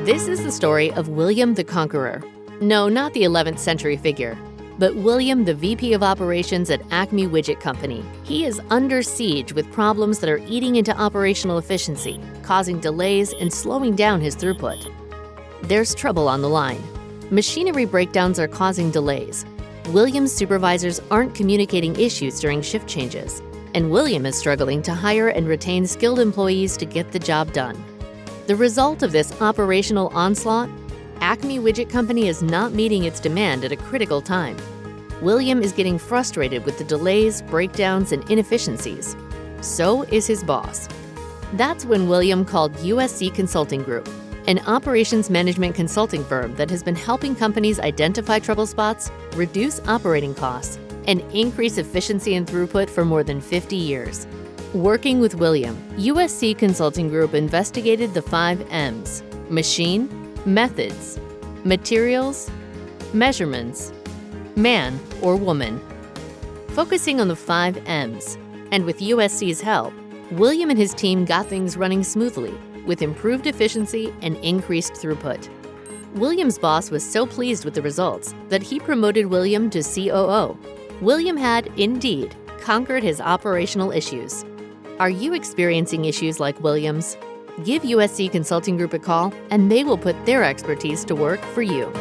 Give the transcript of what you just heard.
This is the story of William the Conqueror. No, not the 11th century figure, but William, the VP of Operations at Acme Widget Company. He is under siege with problems that are eating into operational efficiency, causing delays and slowing down his throughput. There's trouble on the line. Machinery breakdowns are causing delays. William's supervisors aren't communicating issues during shift changes, and William is struggling to hire and retain skilled employees to get the job done. The result of this operational onslaught? Acme Widget Company is not meeting its demand at a critical time. William is getting frustrated with the delays, breakdowns, and inefficiencies. So is his boss. That's when William called USC Consulting Group, an operations management consulting firm that has been helping companies identify trouble spots, reduce operating costs, and increase efficiency and throughput for more than 50 years. Working with William, USC Consulting Group investigated the 5 M's: machine, methods, materials, measurements, man or woman. Focusing on the 5 M's, and with USC's help, William and his team got things running smoothly, with improved efficiency and increased throughput. William's boss was so pleased with the results that he promoted William to COO. William had, indeed, conquered his operational issues. Are you experiencing issues like William's? Give USC Consulting Group a call, and they will put their expertise to work for you.